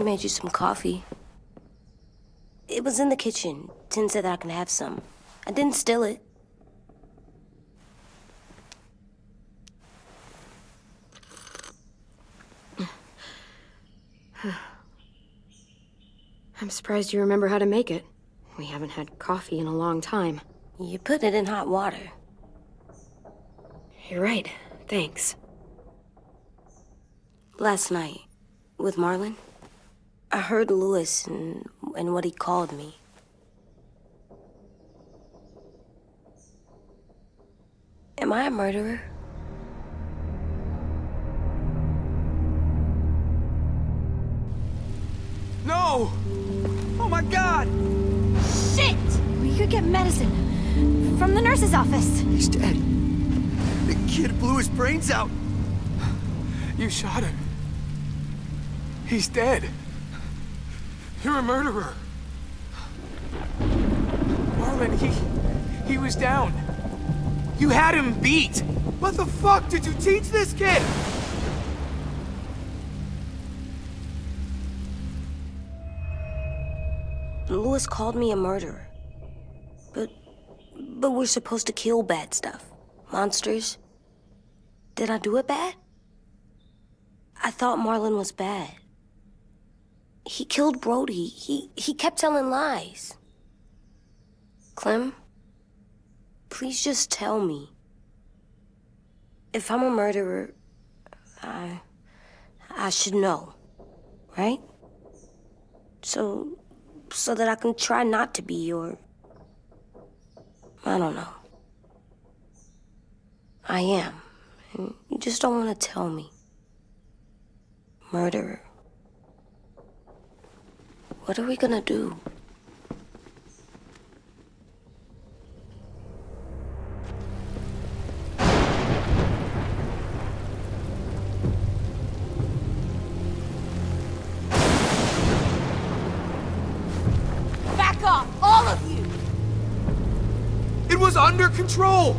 made you some coffee. It was in the kitchen. Tin said that I can have some. I didn't steal it. I'm surprised you remember how to make it. We haven't had coffee in a long time. You put it in hot water. You're right. Thanks. Last night, with Marlon, I heard Louis and what he called me. Am I a murderer? No! Oh my God! Shit! We could get medicine from the nurse's office. He's dead. The kid blew his brains out. You shot him. He's dead. You're a murderer. Marlon, he was down. You had him beat. What the fuck did you teach this kid? Louis called me a murderer. But we're supposed to kill bad stuff. Monsters. Did I do it bad? I thought Marlon was bad. He killed Brody. He kept telling lies. Clem, please just tell me. If I'm a murderer, I should know, right? So that I can try not to be, or I don't know. I am, and you just don't want to tell me. Murderer. What are we gonna do? Back off, all of you! It was under control.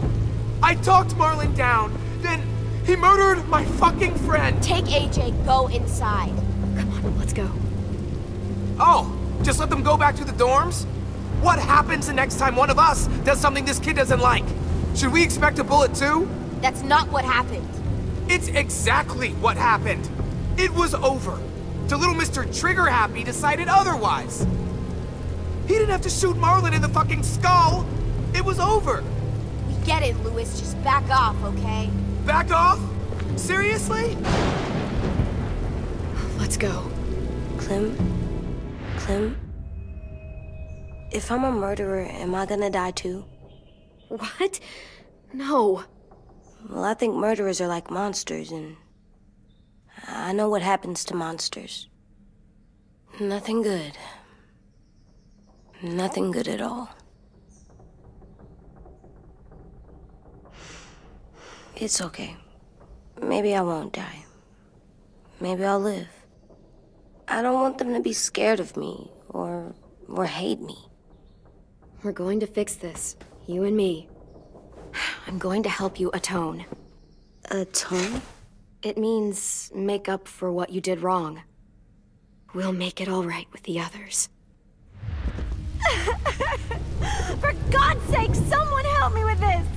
I talked Marlon down, then he murdered my fucking friend. Take AJ, go inside. Come on, let's go. Oh, just let them go back to the dorms? What happens the next time one of us does something this kid doesn't like? Should we expect a bullet too? That's not what happened. It's exactly what happened. It was over. Till little Mr. Trigger Happy decided otherwise. He didn't have to shoot Marlon in the fucking skull. It was over. We get it, Louis. Just back off, okay? Back off? Seriously? Let's go. Clem, if I'm a murderer, am I gonna die too? What? No. Well, I think murderers are like monsters, and I know what happens to monsters. Nothing good. Nothing good at all. It's okay. Maybe I won't die. Maybe I'll live. I don't want them to be scared of me, or hate me. We're going to fix this. You and me. I'm going to help you atone. Atone? It means make up for what you did wrong. We'll make it all right with the others. For God's sake, someone help me with this!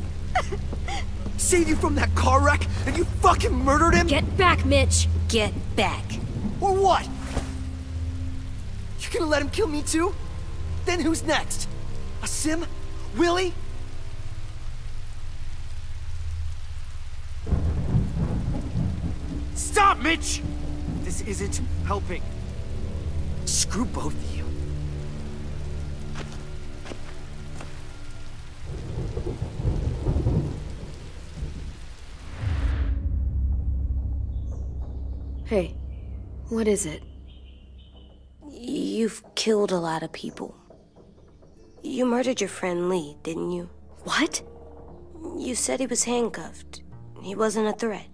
Saved you from that car wreck, and you fucking murdered him? Get back, Mitch! Get back. Or what? You gonna let him kill me too? Then who's next? Sim? Willie? Stop, Mitch! This isn't helping. Screw both of you. Hey, what is it? You've killed a lot of people. You murdered your friend Lee, didn't you? What? You said he was handcuffed. He wasn't a threat.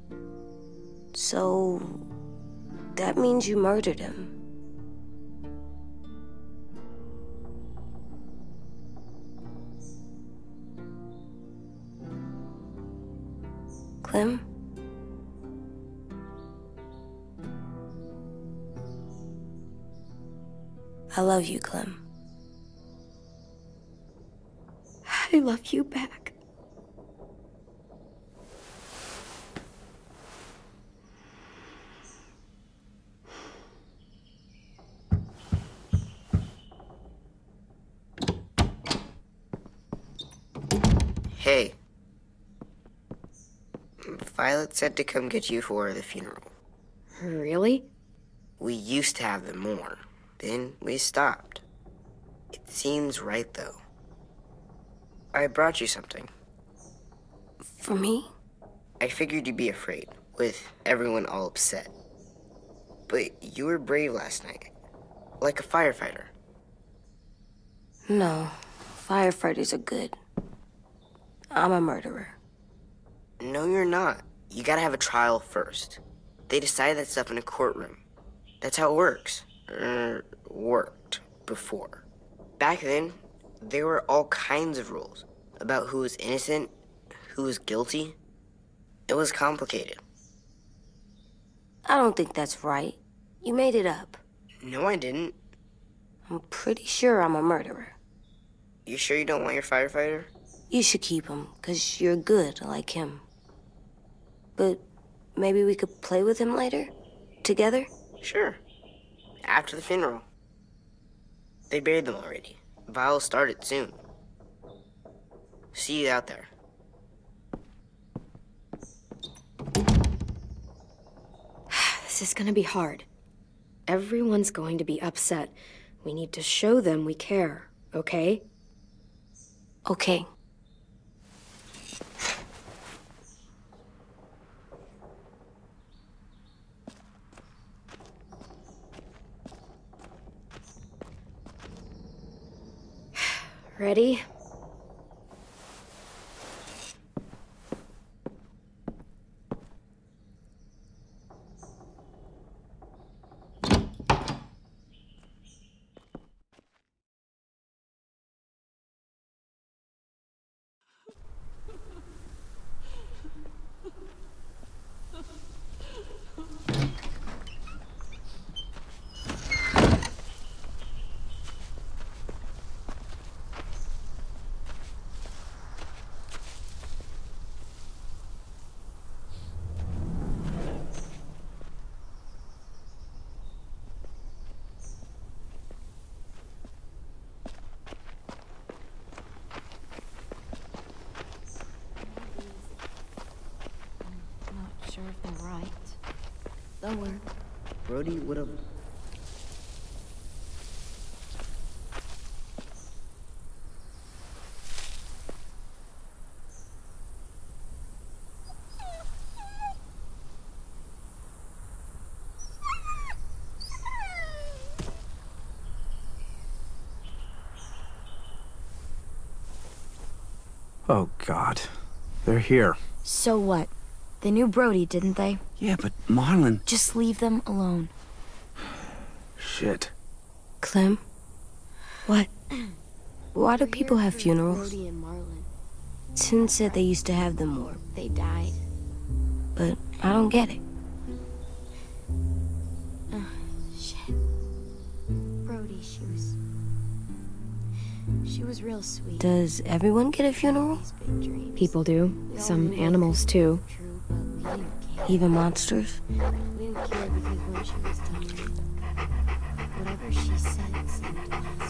So that means you murdered him. Clem? I love you, Clem. I love you back. Hey. Violet said to come get you for the funeral. Really? We used to have them more. Then we stopped. It seems right, though. I brought you something. For me? I figured you'd be afraid, with everyone all upset. But you were brave last night. Like a firefighter. No, firefighters are good. I'm a murderer. No, you're not. You gotta have a trial first. They decide that stuff in a courtroom. That's how it works. Worked before. Back then, there were all kinds of rules about who was innocent, who was guilty. It was complicated. I don't think that's right. You made it up. No, I didn't. I'm pretty sure I'm a murderer. You sure you don't want your firefighter? You should keep him, 'cause you're good like him. But maybe we could play with him later? Together? Sure. After the funeral. They buried them already. Vile started soon. See you out there. This is gonna be hard. Everyone's going to be upset. We need to show them we care, okay? Okay. Ready? Sure if they're right. They'll work. Brody would have... Oh, God. They're here. So what? They knew Brody, didn't they? Yeah, but Marlon... Just leave them alone. Shit. Clem? What? Why do people have funerals? Brody and Marlon. Tin said they used to have them more, They died. but I don't get it. Shit. Brody, she was real sweet. Does everyone get a funeral? These big dreams. People do. Some animals, too. True, but we didn't care. Even monsters? We didn't care because when she was dying, whatever she said seemed possible.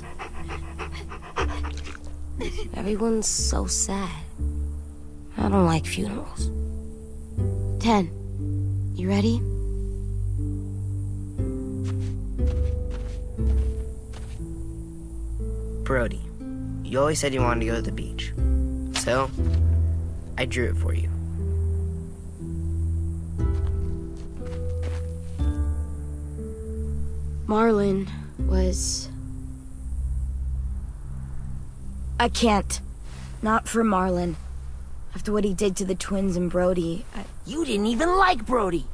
Everyone's so sad. I don't like funerals. 10. You ready? Brody, you always said you wanted to go to the beach. So, I drew it for you. Marlon was... I can't. Not for Marlon. After what he did to the twins and Brody, You didn't even like Brody.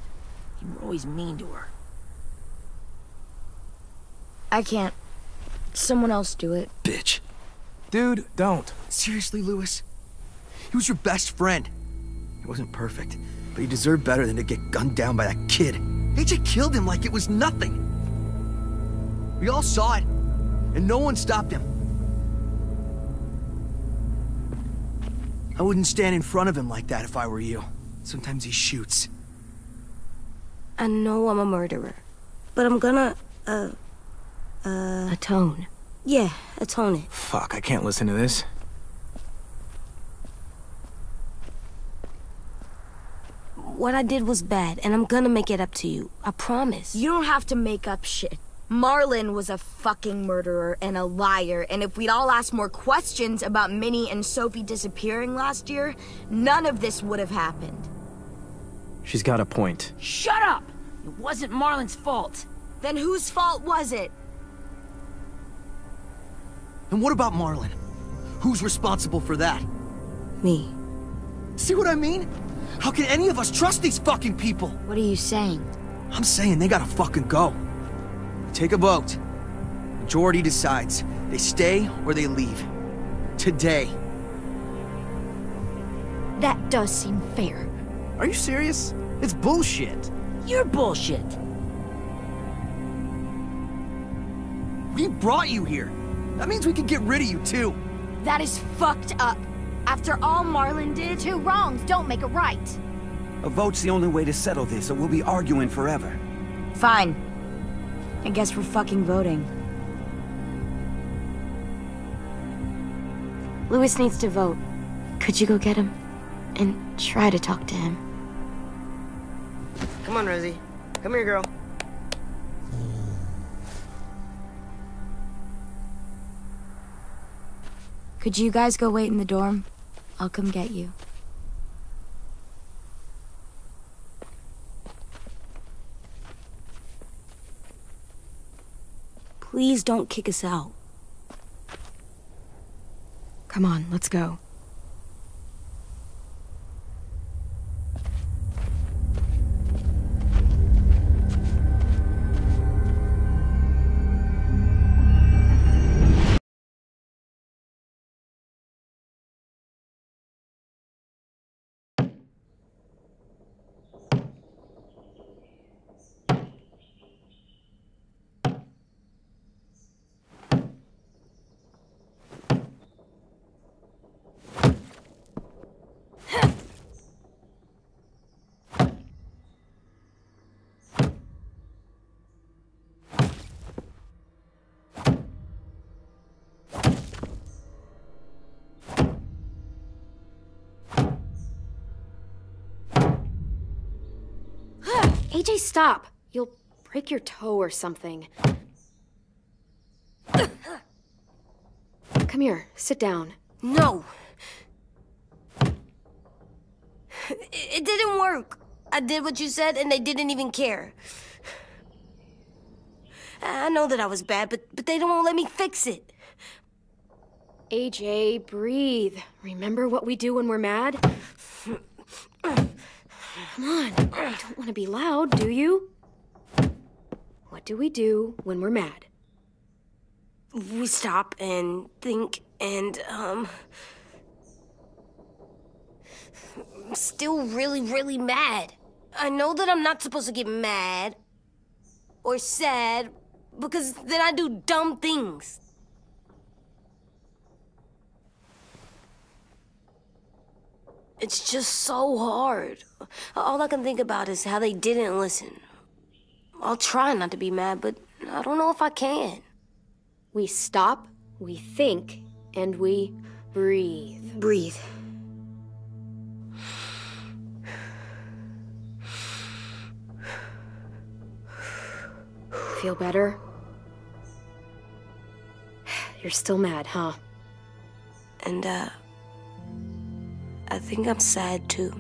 You were always mean to her. I can't. Someone else do it. Bitch. Dude, don't. Seriously, Lewis? He was your best friend. He wasn't perfect, but he deserved better than to get gunned down by that kid. AJ killed him like it was nothing. We all saw it. and no one stopped him. I wouldn't stand in front of him like that if I were you. Sometimes he shoots. I know I'm a murderer, but I'm gonna, Atone. yeah, atone it. Fuck, I can't listen to this. What I did was bad, and I'm gonna make it up to you. I promise. You don't have to make up shit. Marlon was a fucking murderer and a liar, and if we'd all asked more questions about Minnie and Sophie disappearing last year, none of this would have happened. She's got a point. Shut up! It wasn't Marlon's fault. Then whose fault was it? And what about Marlon? Who's responsible for that? Me. See what I mean? How can any of us trust these fucking people? What are you saying? I'm saying they gotta fucking go. Take a vote. Majority decides. They stay or they leave. Today. That does seem fair. Are you serious? It's bullshit. You're bullshit. We brought you here. That means we can get rid of you too. That is fucked up. After all Marlon did, Two wrongs don't make a right. A vote's the only way to settle this, or we'll be arguing forever. fine. I guess we're fucking voting. Louis needs to vote. Could you go get him? And try to talk to him. Come on, Rosie. Come here, girl. Could you guys go wait in the dorm? I'll come get you. Please don't kick us out. Come on, let's go. AJ, stop! You'll break your toe or something. Come here, sit down. No! It didn't work. I did what you said, and they didn't even care. I know that I was bad, but they don't let me fix it. AJ, breathe. Remember what we do when we're mad? Come on, you don't want to be loud, do you? What do we do when we're mad? We stop and think and, I'm still really, really mad. I know that I'm not supposed to get mad or sad because then I do dumb things. It's just so hard. All I can think about is how they didn't listen. I'll try not to be mad, but I don't know if I can. We stop, we think, and we breathe. Breathe. Feel better? You're still mad, huh? And, I think I'm sad, too.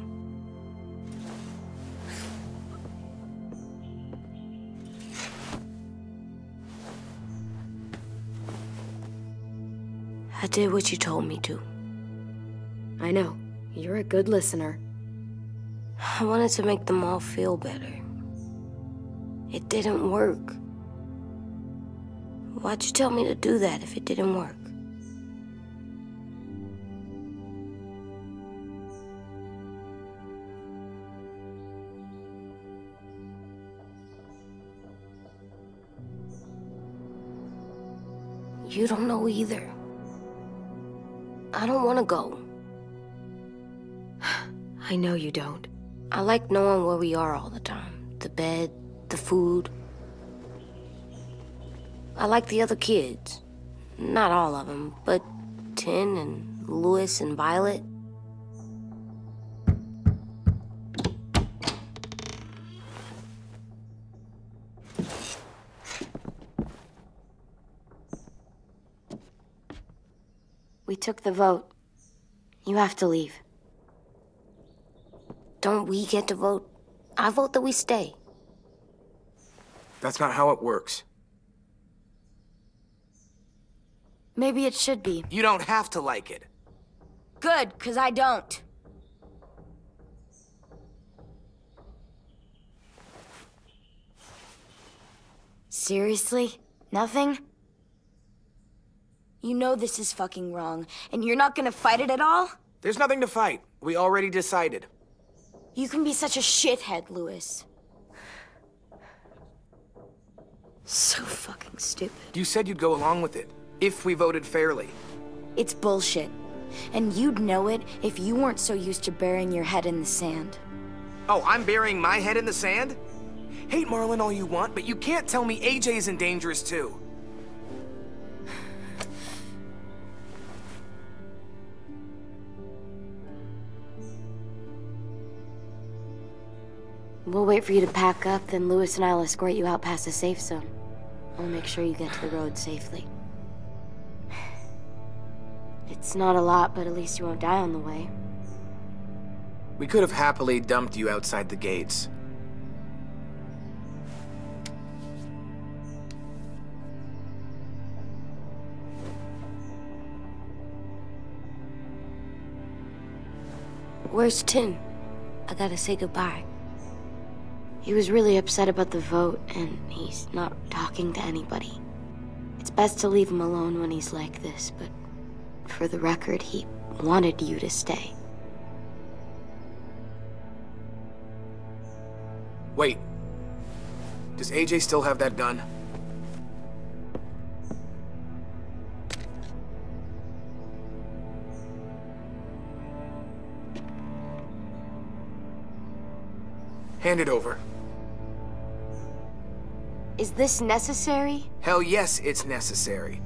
I did what you told me to. I know. You're a good listener. I wanted to make them all feel better. It didn't work. Why'd you tell me to do that if it didn't work? You don't know either. I don't want to go. I know you don't. I like knowing where we are all the time. The bed, the food. I like the other kids. Not all of them, but Tin and Louis and Violet. We took the vote. You have to leave. Don't we get to vote? I vote that we stay. That's not how it works. Maybe it should be. You don't have to like it. Good, 'cause I don't. Seriously? Nothing? You know this is fucking wrong, and you're not gonna fight it at all? There's nothing to fight. We already decided. You can be such a shithead, Louis. So fucking stupid. You said you'd go along with it, if we voted fairly. It's bullshit. And you'd know it if you weren't so used to burying your head in the sand. Oh, I'm burying my head in the sand? Hate Marlin all you want, but you can't tell me AJ's in dangerous too. We'll wait for you to pack up, then Louis and I'll escort you out past the safe zone. We'll make sure you get to the road safely. It's not a lot, but at least you won't die on the way. We could have happily dumped you outside the gates. Where's Tin? I gotta say goodbye. He was really upset about the vote, and he's not talking to anybody. It's best to leave him alone when he's like this, but for the record, he wanted you to stay. Wait. Does AJ still have that gun? Hand it over. Is this necessary? Hell yes, it's necessary.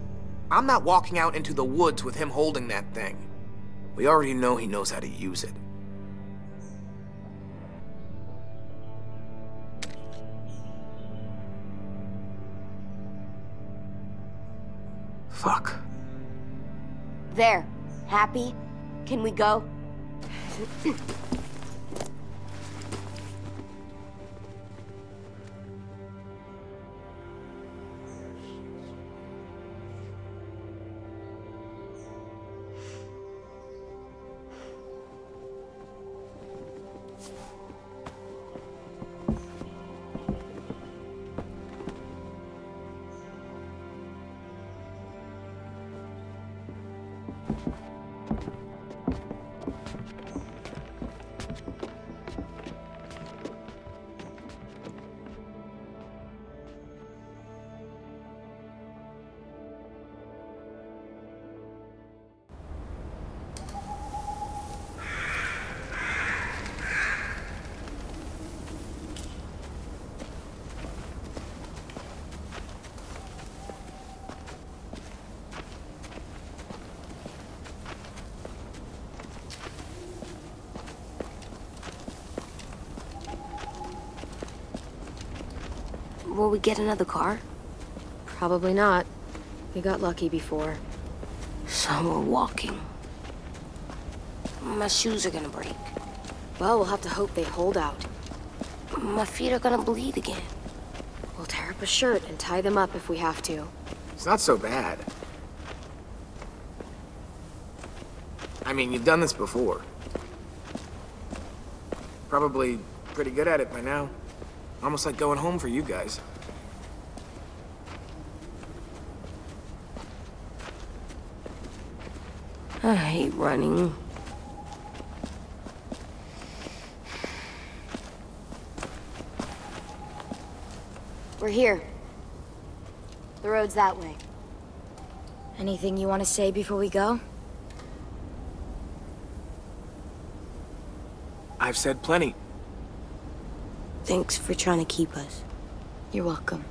I'm not walking out into the woods with him holding that thing. We already know he knows how to use it. Fuck. There. Happy? Can we go? Will we get another car? Probably not. We got lucky before. So we're walking. My shoes are gonna break. Well, we'll have to hope they hold out. My feet are gonna bleed again. We'll tear up a shirt and tie them up if we have to. It's not so bad. I mean, you've done this before. Probably pretty good at it by now. Almost like going home for you guys. I hate running. We're here. The road's that way. Anything you want to say before we go? I've said plenty. Thanks for trying to keep us. You're welcome.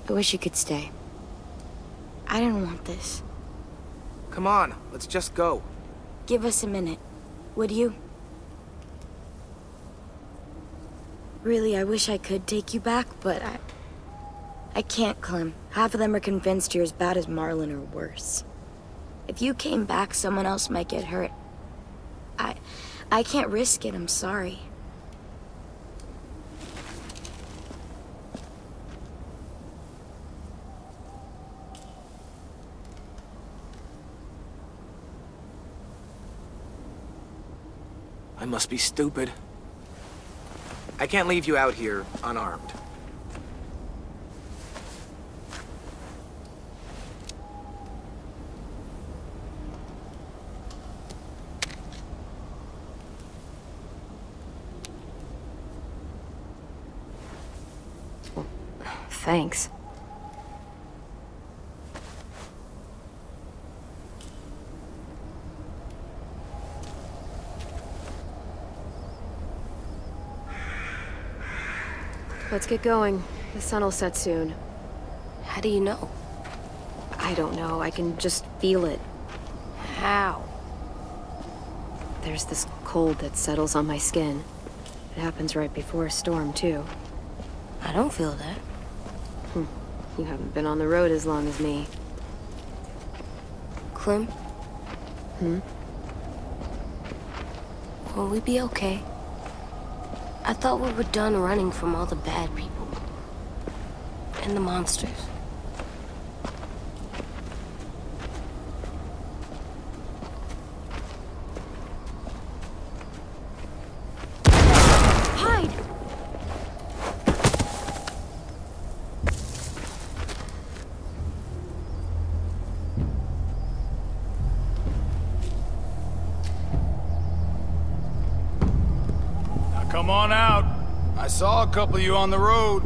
I wish you could stay. I didn't want this. Come on, let's just go. Give us a minute, would you? Really, I wish I could take you back, but I can't, Clem. Half of them are convinced you're as bad as Marlon or worse. If you came back, someone else might get hurt. I can't risk it, I'm sorry. I must be stupid. I can't leave you out here unarmed. Thanks. Let's get going. The sun will set soon. How do you know? I don't know. I can just feel it. How? There's this cold that settles on my skin. It happens right before a storm, too. I don't feel that. You haven't been on the road as long as me. Clem? Will we be okay? I thought we were done running from all the bad people. And the monsters. Hide! Come on out. I saw a couple of you on the road.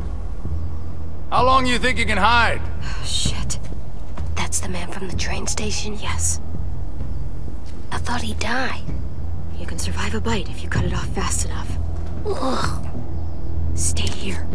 How long you think you can hide? Shit. That's the man from the train station? Yes. I thought he died. You can survive a bite if you cut it off fast enough. Ugh. Stay here.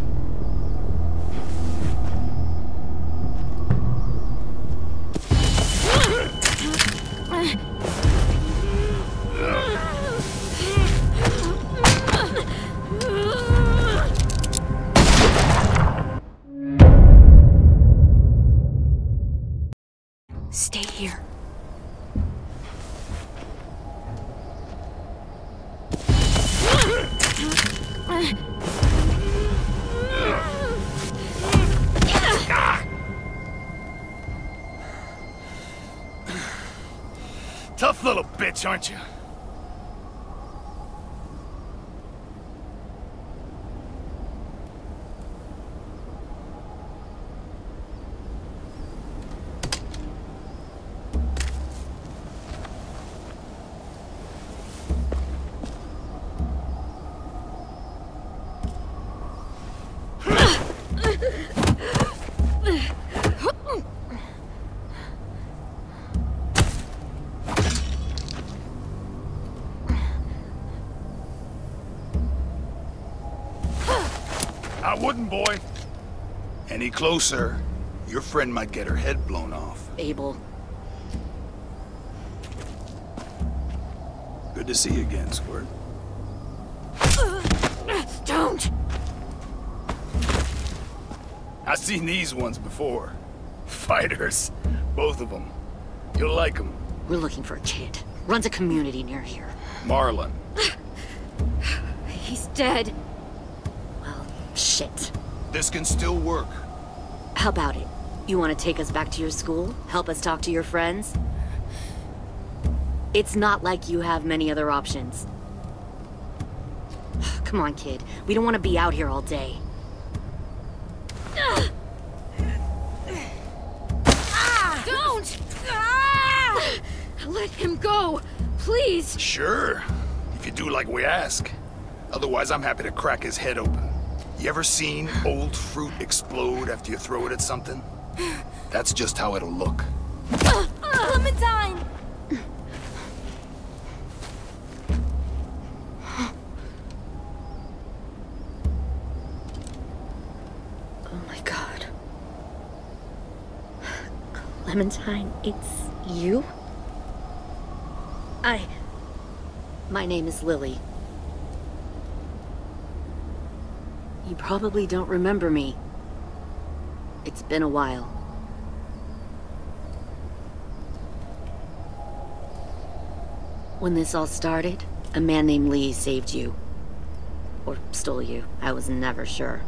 Stay here. Tough little bitch, aren't you? I wouldn't, boy. Any closer, your friend might get her head blown off. Abel. Good to see you again, Squirt. Don't! I've seen these ones before. Fighters. Both of them. You'll like them. We're looking for a kid. Runs a community near here. Marlon. He's dead. Well, shit. This can still work. How about it? You want to take us back to your school? Help us talk to your friends? It's not like you have many other options. Come on, kid. We don't want to be out here all day. Don't! Let him go, please. Sure. If you do like we ask. Otherwise, I'm happy to crack his head open. You ever seen old fruit explode after you throw it at something? That's just how it'll look. Clementine! Oh my god. Clementine, it's you? My name is Lily. You probably don't remember me. It's been a while. When this all started, a man named Lee saved you. Or stole you. I was never sure.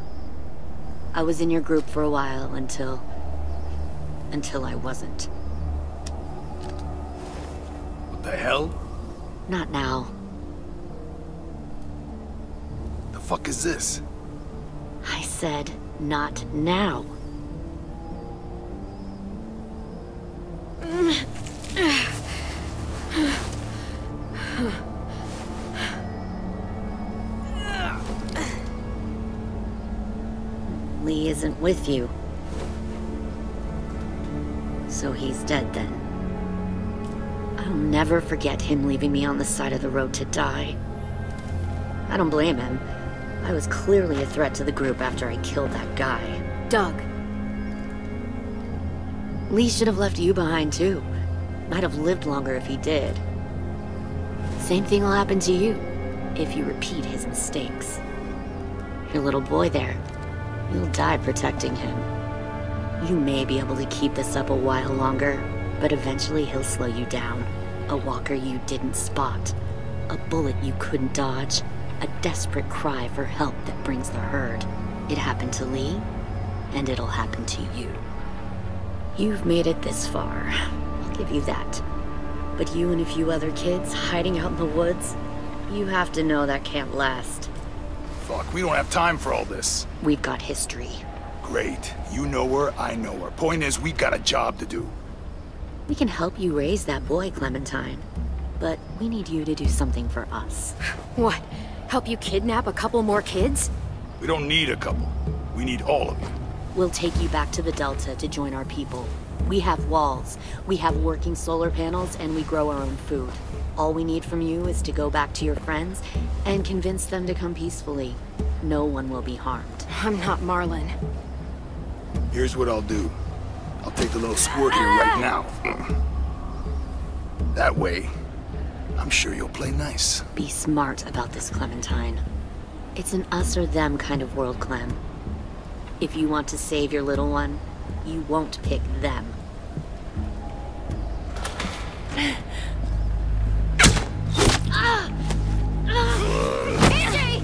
I was in your group for a while until I wasn't. What the hell? Not now. The fuck is this? I said, not now. Lee isn't with you. So he's dead then. I'll never forget him leaving me on the side of the road to die. I don't blame him. I was clearly a threat to the group after I killed that guy. Doug. Lee should have left you behind too. Might have lived longer if he did. Same thing will happen to you, if you repeat his mistakes. Your little boy there, you'll die protecting him. You may be able to keep this up a while longer, but eventually he'll slow you down. A walker you didn't spot. A bullet you couldn't dodge. A desperate cry for help that brings the herd. It happened to Lee, and it'll happen to you. You've made it this far. I'll give you that. But you and a few other kids hiding out in the woods, you have to know that can't last. Fuck, we don't have time for all this. We've got history. Great. You know her, I know her. Point is, we got a job to do. We can help you raise that boy, Clementine. But we need you to do something for us. What? Help you kidnap a couple more kids? We don't need a couple. We need all of you. We'll take you back to the Delta to join our people. We have walls, we have working solar panels, and we grow our own food. All we need from you is to go back to your friends and convince them to come peacefully. No one will be harmed. I'm not Marlon. Here's what I'll do. I'll take the little squirt here right now. That way, I'm sure you'll play nice. Be smart about this, Clementine. It's an us or them kind of world, Clem. If you want to save your little one, you won't pick them. AJ!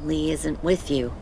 Lee isn't with you.